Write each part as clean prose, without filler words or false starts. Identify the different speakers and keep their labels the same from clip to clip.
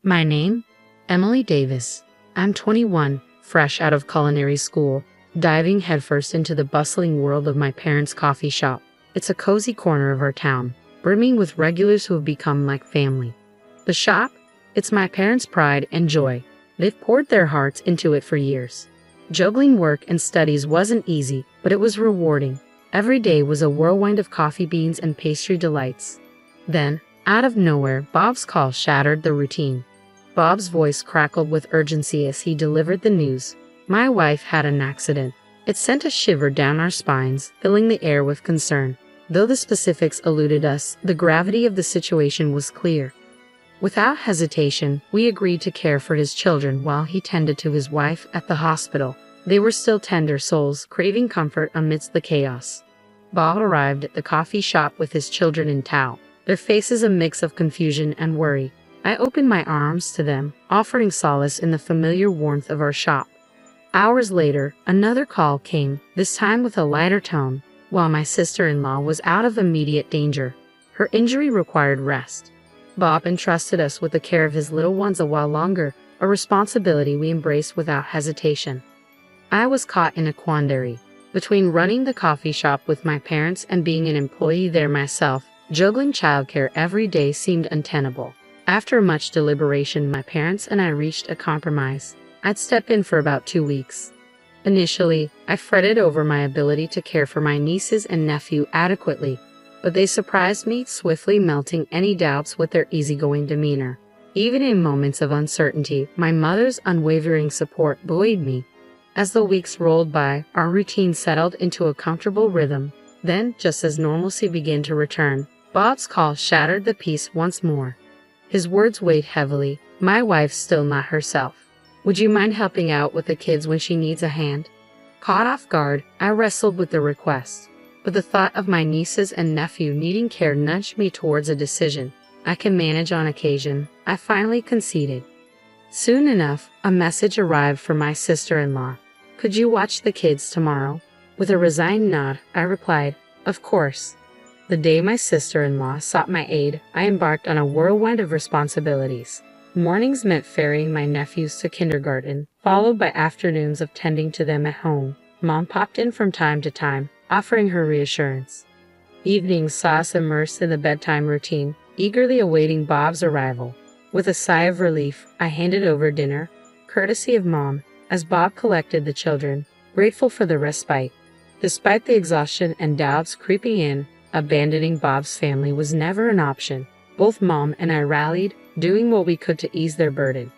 Speaker 1: My name? Emily Davis. I'm 21, fresh out of culinary school, diving headfirst into the bustling world of my parents' coffee shop. It's a cozy corner of our town, brimming with regulars who have become like family. The shop? It's my parents' pride and joy. They've poured their hearts into it for years. Juggling work and studies wasn't easy, but it was rewarding. Every day was a whirlwind of coffee beans and pastry delights. Then, out of nowhere, Bob's call shattered the routine. Bob's voice crackled with urgency as he delivered the news. My wife had an accident. It sent a shiver down our spines, filling the air with concern. Though the specifics eluded us, the gravity of the situation was clear. Without hesitation, we agreed to care for his children while he tended to his wife at the hospital. They were still tender souls, craving comfort amidst the chaos. Bob arrived at the coffee shop with his children in tow, their faces a mix of confusion and worry. I opened my arms to them, offering solace in the familiar warmth of our shop. Hours later, another call came, this time with a lighter tone. While my sister-in-law was out of immediate danger, her injury required rest. Bob entrusted us with the care of his little ones a while longer, a responsibility we embraced without hesitation. I was caught in a quandary. Between running the coffee shop with my parents and being an employee there myself, juggling childcare every day seemed untenable. After much deliberation, my parents and I reached a compromise. I'd step in for about 2 weeks. Initially, I fretted over my ability to care for my nieces and nephew adequately, but they surprised me, swiftly melting any doubts with their easygoing demeanor. Even in moments of uncertainty, my mother's unwavering support buoyed me. As the weeks rolled by, our routine settled into a comfortable rhythm. Then, just as normalcy began to return, Bob's call shattered the peace once more. His words weighed heavily. My wife's still not herself. Would you mind helping out with the kids when she needs a hand? Caught off guard, I wrestled with the request, but the thought of my nieces and nephew needing care nudged me towards a decision. I can manage on occasion, I finally conceded. Soon enough, a message arrived from my sister-in-law. Could you watch the kids tomorrow? With a resigned nod, I replied, of course. The day my sister-in-law sought my aid, I embarked on a whirlwind of responsibilities. Mornings meant ferrying my nephews to kindergarten, followed by afternoons of tending to them at home. Mom popped in from time to time, offering her reassurance. Evenings saw us immersed in the bedtime routine, eagerly awaiting Bob's arrival. With a sigh of relief, I handed over dinner, courtesy of Mom, as Bob collected the children, grateful for the respite. Despite the exhaustion and doubts creeping in, abandoning Bob's family was never an option. Both Mom and I rallied, doing what we could to ease their burden.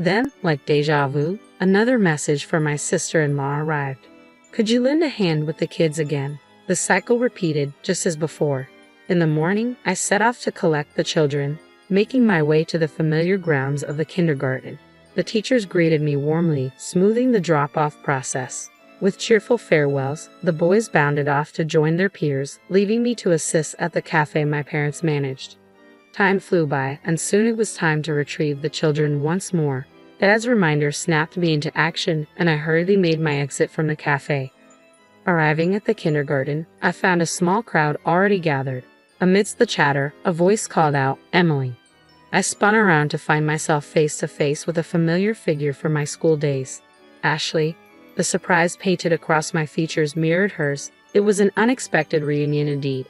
Speaker 1: Then, like deja vu, another message from my sister-in-law arrived. Could you lend a hand with the kids again? The cycle repeated, just as before. In the morning, I set off to collect the children, making my way to the familiar grounds of the kindergarten. The teachers greeted me warmly, smoothing the drop-off process. With cheerful farewells, the boys bounded off to join their peers, leaving me to assist at the cafe my parents managed. Time flew by, and soon it was time to retrieve the children once more. Dad's reminder snapped me into action, and I hurriedly made my exit from the cafe. Arriving at the kindergarten, I found a small crowd already gathered. Amidst the chatter, a voice called out, "Emily." I spun around to find myself face to face with a familiar figure from my school days. Ashley. The surprise painted across my features mirrored hers. It was an unexpected reunion indeed.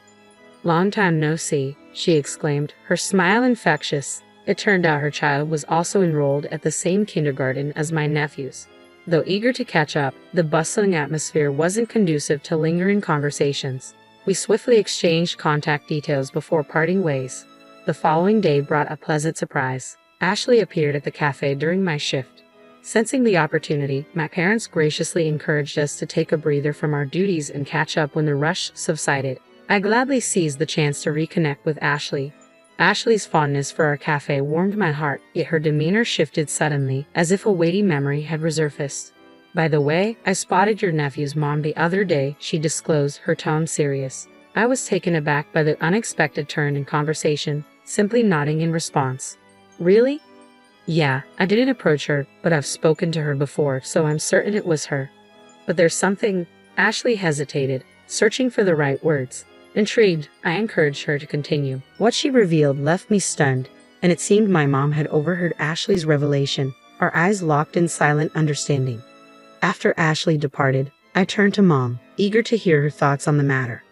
Speaker 1: "Long time no see," she exclaimed, her smile infectious. It turned out her child was also enrolled at the same kindergarten as my nephews. Though eager to catch up, the bustling atmosphere wasn't conducive to lingering conversations. We swiftly exchanged contact details before parting ways. The following day brought a pleasant surprise. Ashley appeared at the cafe during my shift. Sensing the opportunity, my parents graciously encouraged us to take a breather from our duties and catch up when the rush subsided. I gladly seized the chance to reconnect with Ashley. Ashley's fondness for our cafe warmed my heart, yet her demeanor shifted suddenly, as if a weighty memory had resurfaced. "By the way, I spotted your nephew's mom the other day," she disclosed, her tone serious. I was taken aback by the unexpected turn in conversation, simply nodding in response. "Really?" "Yeah, I didn't approach her, but I've spoken to her before, so I'm certain it was her." "But there's something—" Ashley hesitated, searching for the right words. Intrigued, I encouraged her to continue. What she revealed left me stunned. and it seemed my mom had overheard Ashley's revelation, our eyes locked in silent understanding. After Ashley departed, I turned to Mom, eager to hear her thoughts on the matter.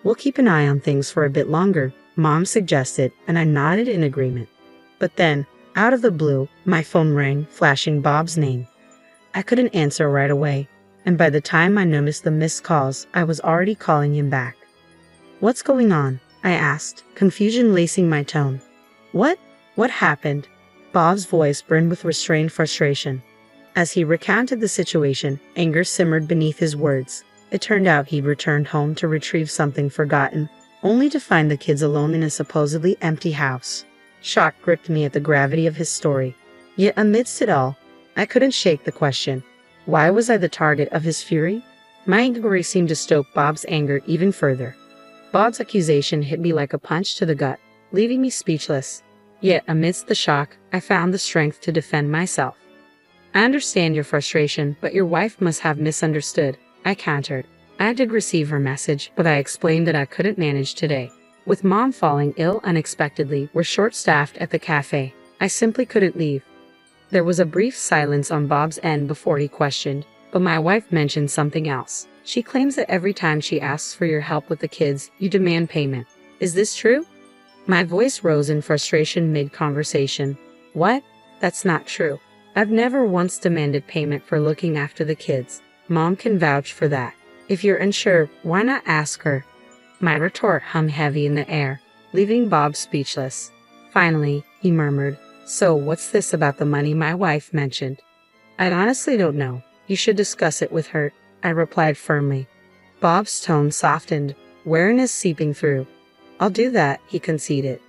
Speaker 1: "We'll keep an eye on things for a bit longer," Mom suggested, and I nodded in agreement. But then, out of the blue, my phone rang, flashing Bob's name. I couldn't answer right away, and by the time I noticed the missed calls, I was already calling him back. "What's going on?" I asked, confusion lacing my tone. What happened?" Bob's voice burned with restrained frustration. As he recounted the situation, anger simmered beneath his words. It turned out he'd returned home to retrieve something forgotten, only to find the kids alone in a supposedly empty house. Shock gripped me at the gravity of his story. Yet amidst it all, I couldn't shake the question. Why was I the target of his fury? My inquiry seemed to stoke Bob's anger even further. Bob's accusation hit me like a punch to the gut, leaving me speechless. Yet amidst the shock, I found the strength to defend myself. "I understand your frustration, but your wife must have misunderstood," I countered. "I did receive her message, but I explained that I couldn't manage today. With Mom falling ill unexpectedly, we're short-staffed at the cafe. I simply couldn't leave." There was a brief silence on Bob's end before he questioned, but my wife mentioned something else. "She claims that every time she asks for your help with the kids, you demand payment. Is this true?" My voice rose in frustration mid-conversation. "What? That's not true. I've never once demanded payment for looking after the kids. Mom can vouch for that. If you're unsure, why not ask her?" My retort hummed heavy in the air, leaving Bob speechless. Finally, he murmured, "So what's this about the money my wife mentioned?" "I honestly don't know. You should discuss it with her," I replied firmly. Bob's tone softened, wariness seeping through. "I'll do that," he conceded.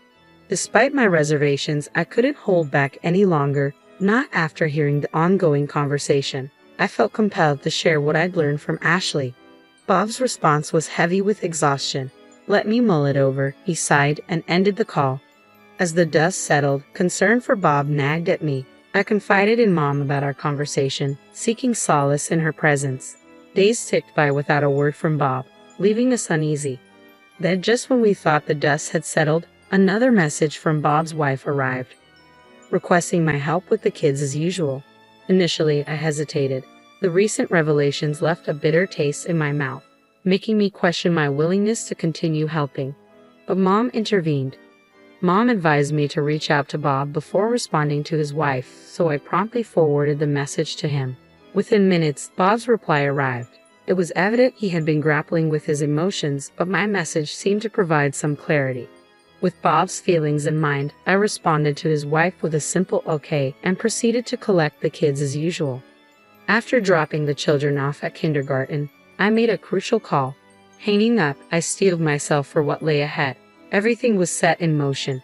Speaker 1: Despite my reservations, I couldn't hold back any longer, not after hearing the ongoing conversation. I felt compelled to share what I'd learned from Ashley. Bob's response was heavy with exhaustion. "Let me mull it over," he sighed and ended the call. As the dust settled, concern for Bob nagged at me. I confided in Mom about our conversation, seeking solace in her presence. Days ticked by without a word from Bob, leaving us uneasy. Then, just when we thought the dust had settled, another message from Bob's wife arrived, requesting my help with the kids as usual. Initially, I hesitated. The recent revelations left a bitter taste in my mouth, making me question my willingness to continue helping. But Mom intervened. Mom advised me to reach out to Bob before responding to his wife, so I promptly forwarded the message to him. Within minutes, Bob's reply arrived. It was evident he had been grappling with his emotions, but my message seemed to provide some clarity. With Bob's feelings in mind, I responded to his wife with a simple okay and proceeded to collect the kids as usual. After dropping the children off at kindergarten, I made a crucial call. Hanging up, I steeled myself for what lay ahead. Everything was set in motion.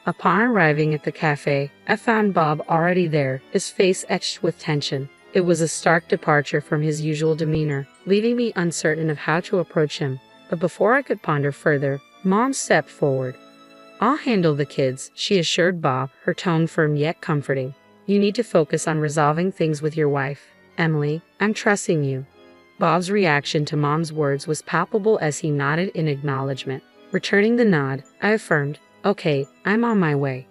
Speaker 1: Upon arriving at the cafe, I found Bob already there, his face etched with tension. It was a stark departure from his usual demeanor, leaving me uncertain of how to approach him. But before I could ponder further, Mom stepped forward. "I'll handle the kids," she assured Bob, her tone firm yet comforting. "You need to focus on resolving things with your wife. Emily, I'm trusting you." Bob's reaction to Mom's words was palpable as he nodded in acknowledgement. Returning the nod, I affirmed, "Okay, I'm on my way."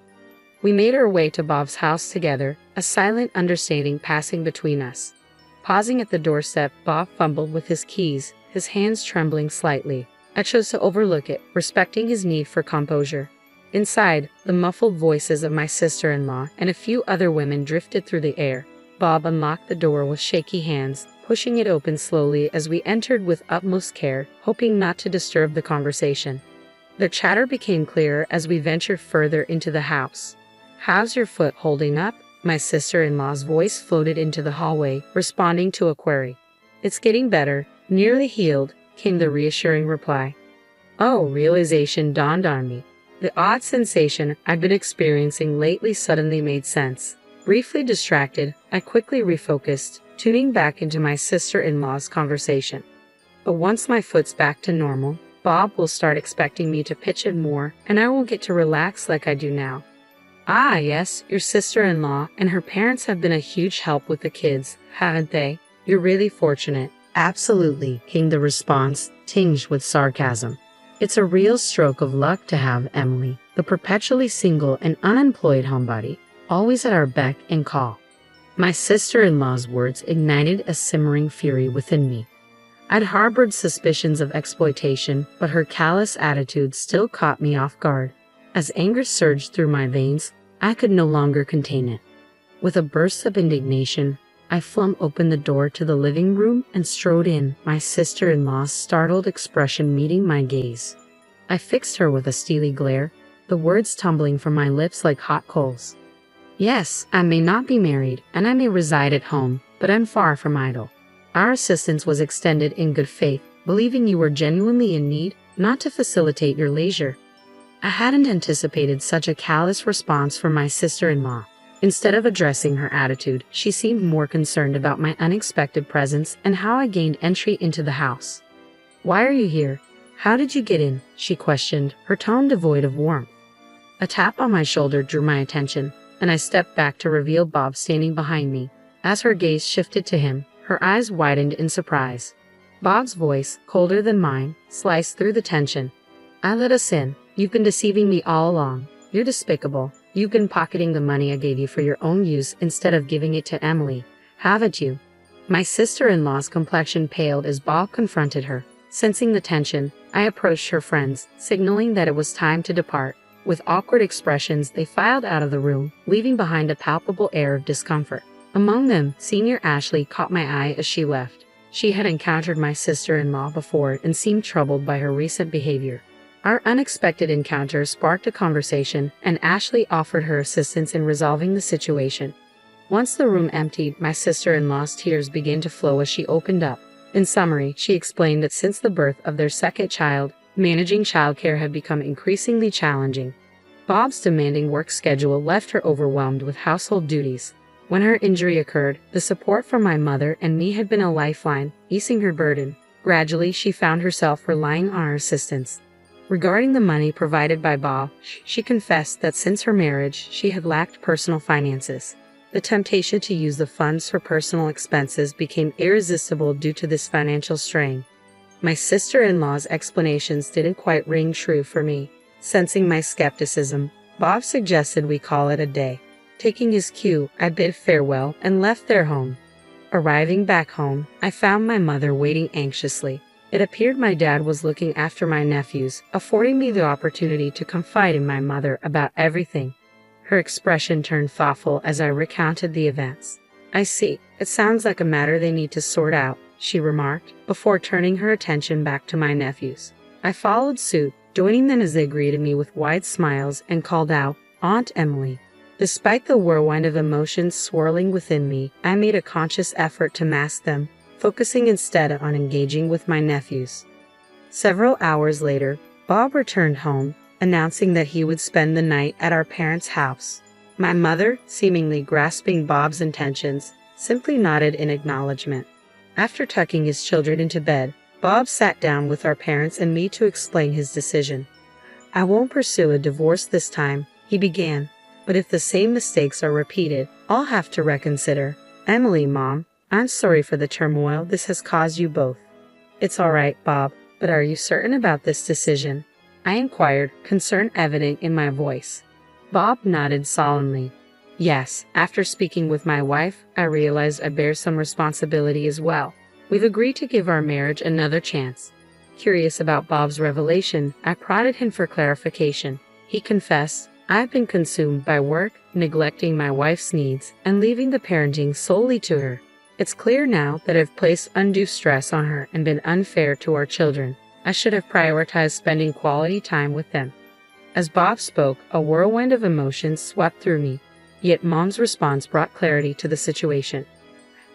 Speaker 1: We made our way to Bob's house together, a silent understanding passing between us. Pausing at the doorstep, Bob fumbled with his keys, his hands trembling slightly. I chose to overlook it, respecting his need for composure. Inside, the muffled voices of my sister-in-law and a few other women drifted through the air. Bob unlocked the door with shaky hands, pushing it open slowly as we entered with utmost care, hoping not to disturb the conversation. Their chatter became clearer as we ventured further into the house. "How's your foot holding up?" My sister-in-law's voice floated into the hallway, responding to a query. "It's getting better, nearly healed," came the reassuring reply. Oh, realization dawned on me. The odd sensation I'd been experiencing lately suddenly made sense. Briefly distracted, I quickly refocused, tuning back into my sister-in-law's conversation. "But once my foot's back to normal, Bob will start expecting me to pitch in more, and I won't get to relax like I do now." "Ah, yes, your sister-in-law and her parents have been a huge help with the kids, haven't they? You're really fortunate." "Absolutely," came the response, tinged with sarcasm. "It's a real stroke of luck to have Emily. the perpetually single and unemployed homebody, always at our beck and call. My sister-in-law's words ignited a simmering fury within me. I'd harbored suspicions of exploitation, but her callous attitude still caught me off guard. As anger surged through my veins, I could no longer contain it. With a burst of indignation, I flung open the door to the living room and strode in, my sister-in-law's startled expression meeting my gaze. I fixed her with a steely glare, the words tumbling from my lips like hot coals. Yes, I may not be married, and I may reside at home, but I'm far from idle. Our assistance was extended in good faith, believing you were genuinely in need, not to facilitate your leisure. I hadn't anticipated such a callous response from my sister-in-law. Instead of addressing her attitude, she seemed more concerned about my unexpected presence and how I gained entry into the house. "Why are you here? How did you get in?" she questioned, her tone devoid of warmth. A tap on my shoulder drew my attention, and I stepped back to reveal Bob standing behind me. As her gaze shifted to him, her eyes widened in surprise. Bob's voice, colder than mine, sliced through the tension. "I let us in. You've been deceiving me all along. You're despicable. You've been pocketing the money I gave you for your own use instead of giving it to Emily, haven't you?" My sister-in-law's complexion paled as Bob confronted her. Sensing the tension, I approached her friends, signaling that it was time to depart. With awkward expressions, they filed out of the room, leaving behind a palpable air of discomfort. Among them, Senior Ashley caught my eye as she left. She had encountered my sister-in-law before and seemed troubled by her recent behavior. Our unexpected encounter sparked a conversation, and Ashley offered her assistance in resolving the situation. Once the room emptied, my sister-in-law's tears began to flow as she opened up. In summary, she explained that since the birth of their second child, managing childcare had become increasingly challenging. Bob's demanding work schedule left her overwhelmed with household duties. When her injury occurred, the support from my mother and me had been a lifeline, easing her burden. Gradually, she found herself relying on our assistance. Regarding the money provided by Bob, she confessed that since her marriage, she had lacked personal finances. The temptation to use the funds for personal expenses became irresistible due to this financial strain. My sister-in-law's explanations didn't quite ring true for me. Sensing my skepticism, Bob suggested we call it a day. Taking his cue, I bid farewell and left their home. Arriving back home, I found my mother waiting anxiously. It appeared my dad was looking after my nephews, affording me the opportunity to confide in my mother about everything. Her expression turned thoughtful as I recounted the events. "I see. It sounds like a matter they need to sort out," she remarked, before turning her attention back to my nephews. I followed suit, joining them as they greeted me with wide smiles and called out, "Aunt Emily." Despite the whirlwind of emotions swirling within me, I made a conscious effort to mask them, focusing instead on engaging with my nephews. Several hours later, Bob returned home, announcing that he would spend the night at our parents' house. My mother, seemingly grasping Bob's intentions, simply nodded in acknowledgement. After tucking his children into bed, Bob sat down with our parents and me to explain his decision. "I won't pursue a divorce this time," he began, "but if the same mistakes are repeated, I'll have to reconsider. Emily, Mom, I'm sorry for the turmoil this has caused you both." "It's all right, Bob, but are you certain about this decision?" I inquired, concern evident in my voice. Bob nodded solemnly. "Yes, after speaking with my wife, I realized I bear some responsibility as well. We've agreed to give our marriage another chance." Curious about Bob's revelation, I prodded him for clarification. He confessed, "I've been consumed by work, neglecting my wife's needs, and leaving the parenting solely to her. It's clear now that I've placed undue stress on her and been unfair to our children. I should have prioritized spending quality time with them." As Bob spoke, a whirlwind of emotions swept through me, yet Mom's response brought clarity to the situation.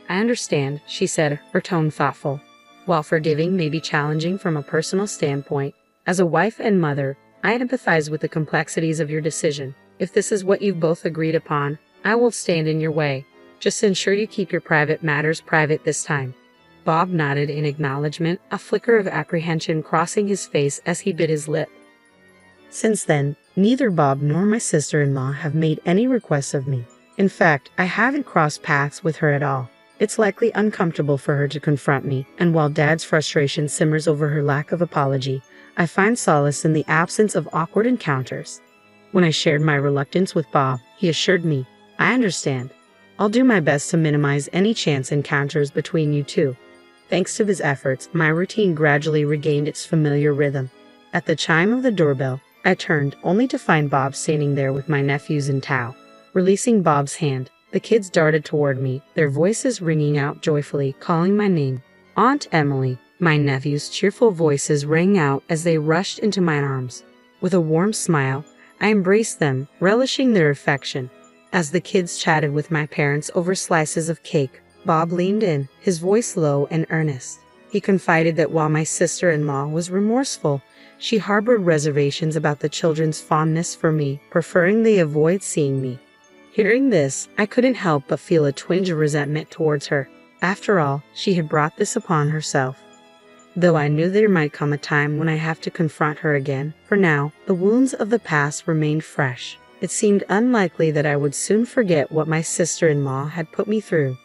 Speaker 1: "I understand," she said, her tone thoughtful. "While forgiving may be challenging from a personal standpoint, as a wife and mother, I empathize with the complexities of your decision. If this is what you've both agreed upon, I won't stand in your way. Just ensure you keep your private matters private this time." Bob nodded in acknowledgement, a flicker of apprehension crossing his face as he bit his lip. Since then, neither Bob nor my sister-in-law have made any requests of me. In fact, I haven't crossed paths with her at all. It's likely uncomfortable for her to confront me, and while Dad's frustration simmers over her lack of apology, I find solace in the absence of awkward encounters. When I shared my reluctance with Bob, he assured me, "I understand. I'll do my best to minimize any chance encounters between you two." Thanks to his efforts, my routine gradually regained its familiar rhythm. At the chime of the doorbell, I turned only to find Bob standing there with my nephews in tow. Releasing Bob's hand, the kids darted toward me, their voices ringing out joyfully, calling my name. "Aunt Emily!" My nephews' cheerful voices rang out as they rushed into my arms. With a warm smile, I embraced them, relishing their affection. As the kids chatted with my parents over slices of cake, Bob leaned in, his voice low and earnest. He confided that while my sister-in-law was remorseful, she harbored reservations about the children's fondness for me, preferring they avoid seeing me. Hearing this, I couldn't help but feel a twinge of resentment towards her. After all, she had brought this upon herself. Though I knew there might come a time when I have to confront her again, for now, the wounds of the past remained fresh. It seemed unlikely that I would soon forget what my sister-in-law had put me through.